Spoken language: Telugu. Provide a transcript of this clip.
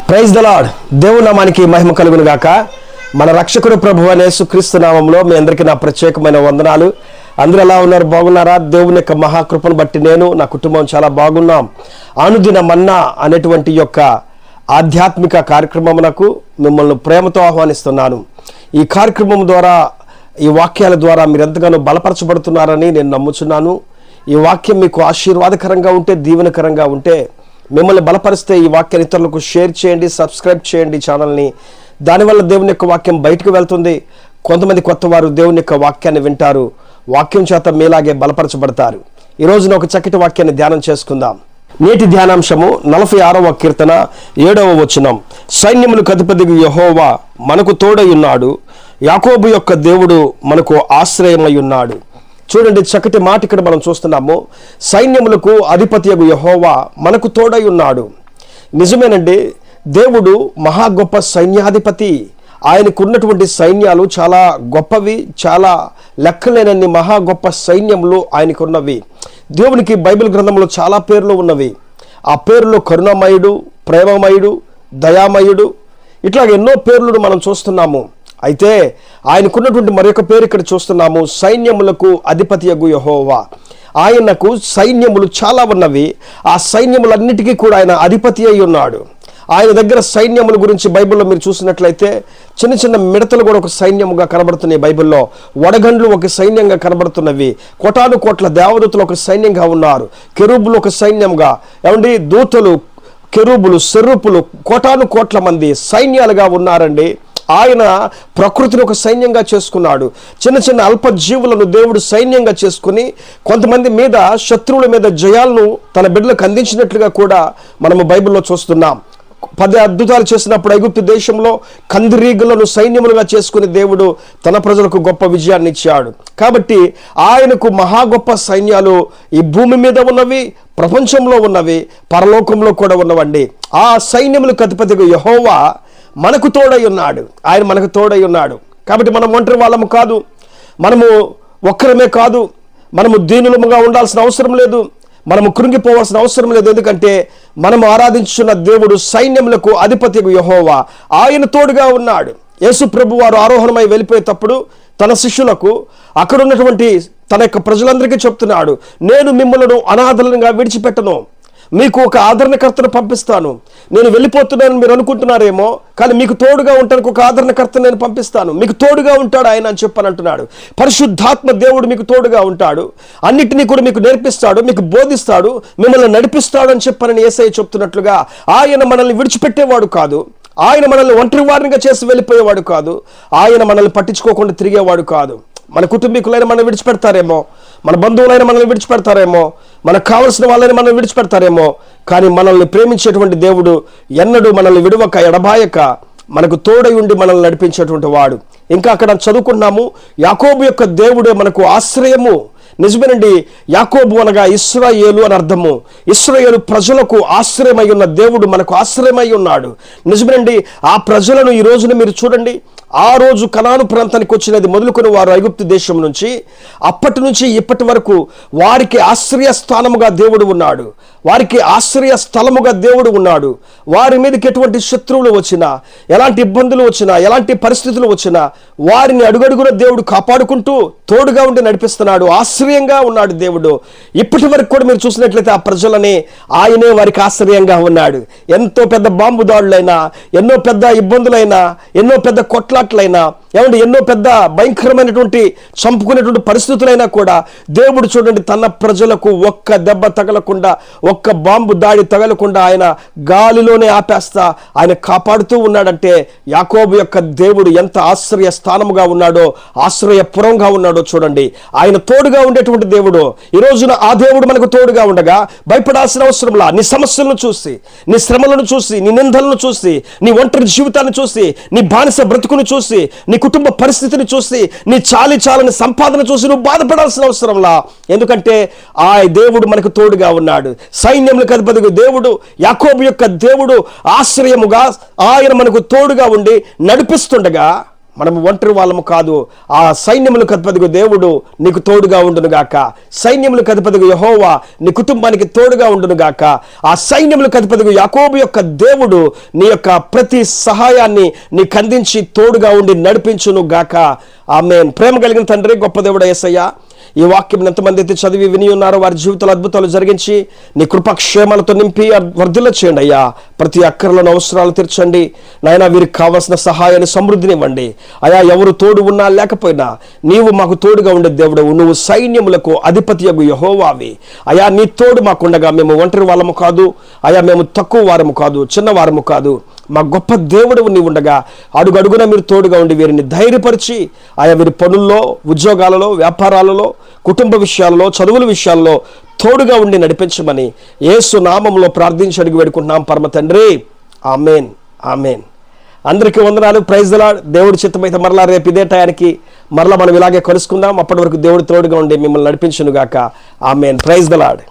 Praise the lord. దేవుని నామానికి మహిమ కలుగును గాక. మన రక్షకుడు ప్రభువైన యేసుక్రీస్తు నామములో మీ అందరికీ నా ప్రత్యేకమైన వందనాలు. అందరూ ఎలా ఉన్నారు? బాగున్నారా? దేవుని యొక్క మహాకృపను బట్టి నేను నా కుటుంబం చాలా బాగున్నాం. అనుదిన మన్నా అనేటువంటి యొక్క ఆధ్యాత్మిక కార్యక్రమమునకు మిమ్మల్ని ప్రేమతో ఆహ్వానిస్తున్నాను. ఈ కార్యక్రమం ద్వారా, ఈ వాక్యాల ద్వారా మీరు ఎంతగానో బలపరచబడుతున్నారని నేను నమ్ముచున్నాను. ఈ వాక్యం మీకు ఆశీర్వాదకరంగా ఉంటే, దీవెనకరంగా ఉంటే, మిమ్మల్ని బలపరిస్తే ఈ వాక్యాన్ని ఇతరులకు షేర్ చేయండి, సబ్స్క్రైబ్ చేయండి ఛానల్ని. దానివల్ల దేవుని యొక్క వాక్యం బయటకు వెళ్తుంది. కొంతమంది కొత్త వారు దేవుని యొక్క వాక్యాన్ని వింటారు, వాక్యం చేత మీలాగే బలపరచబడతారు. ఈ రోజున ఒక చక్కటి వాక్యాన్ని ధ్యానం చేసుకుందాం. నేటి ధ్యానాంశము 46వ కీర్తన 7వ వచనం. సైన్యములకు అధిపతియగు యెహోవా మనకు తోడై ఉన్నాడు, యాకోబు యొక్క దేవుడు మనకు ఆశ్రయమై ఉన్నాడు. చూడండి, చక్కటి మాట ఇక్కడ మనం చూస్తున్నాము. సైన్యములకు అధిపతియగు యెహోవా మనకు తోడై ఉన్నాడు. నిజమేనండి, దేవుడు మహా గొప్ప సైన్యాధిపతి. ఆయనకున్నటువంటి సైన్యాలు చాలా గొప్పవి, చాలా లెక్కలేనన్ని మహా గొప్ప సైన్యములు ఆయనకున్నవి. దేవునికి బైబిల్ గ్రంథంలో చాలా పేర్లు ఉన్నవి. ఆ పేర్లు కరుణామయుడు, ప్రేమమయుడు, దయామయుడు, ఇట్లాగ ఎన్నో పేర్లను మనం చూస్తున్నాము. అయితే ఆయనకున్నటువంటి మరొక పేరు ఇక్కడ చూస్తున్నాము, సైన్యములకు అధిపతియగు యెహోవా. ఆయనకు సైన్యములు చాలా ఉన్నవి. ఆ సైన్యములన్నిటికీ కూడా ఆయన అధిపతి అయి ఉన్నాడు. ఆయన దగ్గర సైన్యముల గురించి బైబిల్లో మీరు చూసినట్లయితే చిన్న చిన్న మిడతలు కూడా ఒక సైన్యముగా కనబడుతున్నాయి. బైబిల్లో వడగండ్లు ఒక సైన్యంగా కనబడుతున్నవి. కోటాను కోట్ల దేవదూతలు ఒక సైన్యంగా ఉన్నారు. కెరూబులు ఒక సైన్యంగా, ఏమండి, దూతలు, కెరూబులు, సెర్రుపులు, కోటాను కోట్ల మంది సైన్యాలుగా ఉన్నారండి. ఆయన ప్రకృతిని ఒక సైన్యంగా చేసుకున్నాడు. చిన్న చిన్న అల్ప జీవులను దేవుడు సైన్యంగా చేసుకుని కొంతమంది మీద, శత్రువుల మీద జయాలను తన బిడ్డలకు అందించినట్లుగా కూడా మనము బైబిల్లో చూస్తున్నాం. 10 అద్భుతాలు చేసినప్పుడు ఐగుప్తు దేశంలో కందిరీగులను సైన్యములుగా చేసుకుని దేవుడు తన ప్రజలకు గొప్ప విజయాన్ని ఇచ్చాడు. కాబట్టి ఆయనకు మహా గొప్ప సైన్యాలు ఈ భూమి మీద ఉన్నవి, ప్రపంచంలో ఉన్నవి, పరలోకంలో కూడా ఉన్నవండి. ఆ సైన్యములకు అధిపతిగా యెహోవా మనకు తోడై ఉన్నాడు. ఆయన మనకు తోడై ఉన్నాడు. కాబట్టి మనం ఒంటరి వాళ్ళము కాదు, మనము ఒక్కరమే కాదు, మనము దీనులముగా ఉండాల్సిన అవసరం లేదు, మనము కృంగిపోవాల్సిన అవసరం లేదు. ఎందుకంటే మనము ఆరాధించున్న దేవుడు సైన్యములకు అధిపతియగు యెహోవా, ఆయన తోడుగా ఉన్నాడు. యేసు ప్రభు వారు ఆరోహణమై వెళ్ళిపోయేటప్పుడు తన శిష్యులకు, అక్కడ ఉన్నటువంటి తన యొక్క ప్రజలందరికీ చెప్తున్నాడు, నేను మిమ్మల్ని అనాథలుగా విడిచిపెట్టను, మీకు ఒక ఆదరణకర్తను పంపిస్తాను. నేను వెళ్ళిపోతున్నానని మీరు అనుకుంటున్నారేమో, కానీ మీకు తోడుగా ఉండడానికి ఒక ఆదరణకర్తను నేను పంపిస్తాను. మీకు తోడుగా ఉంటాడు ఆయన అని చెప్పని అంటున్నాడు. పరిశుద్ధాత్మ దేవుడు మీకు తోడుగా ఉంటాడు, అన్నిటినీ కూడా మీకు నేర్పిస్తాడు, మీకు బోధిస్తాడు, మిమ్మల్ని నడిపిస్తాడు అని చెప్పని యేసయ్య చెప్తున్నట్లుగా ఆయన మనల్ని విడిచిపెట్టేవాడు కాదు. ఆయన మనల్ని ఒంటరి వారినిగా చేసి వెళ్ళిపోయేవాడు కాదు. ఆయన మనల్ని పట్టించుకోకుండా తిరిగేవాడు కాదు. మన కుటుంబీకులైన మనల్ని విడిచిపెడతారేమో, మన బంధువులైన మనల్ని విడిచిపెడతారేమో, మనకు కావలసిన వాళ్ళని మనల్ని విడిచిపెడతారేమో, కానీ మనల్ని ప్రేమించేటువంటి దేవుడు ఎన్నడూ మనల్ని విడవక, ఎడబాయక మనకు తోడై ఉండి మనల్ని నడిపించేటువంటి వాడు. ఇంకా అక్కడ చదువుకున్నాము, యాకోబు యొక్క దేవుడే మనకు ఆశ్రయము. నిజమేనండి, యాకోబు అనగా ఇశ్రాయేలు అని అర్థము. ఇశ్రాయేలు ప్రజలకు ఆశ్రయమై ఉన్న దేవుడు మనకు ఆశ్రయమై ఉన్నాడు. నిజమేనండి, ఆ ప్రజలను ఈ రోజున మీరు చూడండి. ఆ రోజు కనాను ప్రాంతానికి వచ్చినది మొదలుకొని వారు ఐగుప్తు దేశం నుంచి, అప్పటి నుంచి ఇప్పటి వరకు వారికి ఆశ్రయ స్థానముగా దేవుడు ఉన్నాడు, వారికి ఆశ్రయ స్థలముగా దేవుడు ఉన్నాడు. వారి మీదకి ఎటువంటి శత్రువులు వచ్చినా, ఎలాంటి ఇబ్బందులు వచ్చినా, ఎలాంటి పరిస్థితులు వచ్చినా వారిని అడుగడుగున దేవుడు కాపాడుకుంటూ తోడుగా ఉండి నడిపిస్తున్నాడు. ఆశ్రయంగా ఉన్నాడు దేవుడు. ఇప్పటి వరకు కూడా మీరు చూసినట్లయితే ఆ ప్రజలని ఆయనే వారికి ఆశ్రయంగా ఉన్నాడు. ఎంతో పెద్ద బాంబు దాడులైనా, ఎన్నో పెద్ద ఇబ్బందులైనా, ఎన్నో పెద్ద కొట్లాట్లైనా, ఏమంటే ఎన్నో పెద్ద భయంకరమైనటువంటి చంపుకునేటువంటి పరిస్థితులైనా కూడా దేవుడు చూడండి తన ప్రజలకు ఒక్క దెబ్బ తగలకుండా, ఒక్క బాంబు దాడి తగలకుండా ఆయన గాలిలోనే ఆపేస్తా ఆయన కాపాడుతూ ఉన్నాడంటే యాకోబు యొక్క దేవుడు ఎంత ఆశ్రయ స్థానముగా ఉన్నాడో, ఆశ్రయపురంగా ఉన్నాడో చూడండి. ఆయన తోడుగా ఉండేటువంటి దేవుడు. ఈ రోజున ఆ దేవుడు మనకు తోడుగా ఉండగా భయపడాల్సిన అవసరంలా, నీ సమస్యలను చూసి, నీ శ్రమలను చూసి, నీ నిందలను చూసి, నీ ఒంటరి జీవితాన్ని చూసి, నీ బానిస బ్రతుకును చూసి, నీ కుటుంబ పరిస్థితిని చూసి, నీ చాలని సంపాదన చూసి నువ్వు బాధపడాల్సిన అవసరంలా. ఎందుకంటే ఆ దేవుడు మనకు తోడుగా ఉన్నాడు. సైన్యములకు అధిపతిగా దేవుడు, యాకోబు యొక్క దేవుడు ఆశ్రయముగా ఆయన మనకు తోడుగా ఉండి నడిపిస్తుండగా మనము ఒంటరి వాళ్ళము కాదు. ఆ సైన్యములకు అధిపతిగా దేవుడు నీకు తోడుగా ఉండునుగాక. సైన్యములకు అధిపతిగా యెహోవా నీ కుటుంబానికి తోడుగా ఉండునుగాక. ఆ సైన్యములకు అధిపతిగా యాకోబు యొక్క దేవుడు నీ యొక్క ప్రతి సహాయాన్ని నీకు అందించి తోడుగా ఉండి నడిపించును గాక. ఆమేన్. ప్రేమ కలిగిన తండ్రి, గొప్ప దేవుడు యేసయ్యా, ఈ వాక్యం ఎంతమంది అయితే చదివి విని ఉన్నారో వారి జీవితాలు అద్భుతాలు జరిగించి నీ కృపాక్షేమాలతో నింపి వర్ధిల్ల చేయండి అయ్యా. ప్రతి అక్కర్లను అవసరాలు తీర్చండి నాయన. వీరికి కావాల్సిన సహాయాన్ని సమృద్ధినివ్వండి అయా. ఎవరు తోడు ఉన్నా లేకపోయినా నీవు మాకు తోడుగా ఉండే దేవుడవు. నువ్వు సైన్యములకు అధిపతియగు యెహోవావి అయా. నీ తోడు మాకుండగా మేము ఒంటరి వాళ్ళము కాదు అయా. మేము తక్కువ వారము కాదు, చిన్నవారము కాదు. మా గొప్ప దేవుడు నీవు ఉండగా అడుగడుగున మీరు తోడుగా ఉండి వీరిని ధైర్యపరిచి ఆయా వీరి పనుల్లో, ఉద్యోగాలలో, వ్యాపారాలలో, కుటుంబ విషయాల్లో, చదువుల విషయాల్లో తోడుగా ఉండి నడిపించమని యేసు నామములో ప్రార్థించి అడిగి వేడుకుంటున్నాం పరమ తండ్రి. ఆమేన్, ఆమేన్. అందరికీ వందనాలు. Praise the lord. దేవుడి చిత్తమైతే మరలా రేపు ఇదే టయానికి మరలా మనం ఇలాగే కలుసుకుందాం. అప్పటి వరకు దేవుడు తోడుగా ఉండి మిమ్మల్ని నడిపించును గాక. ఆమేన్. Praise the lord.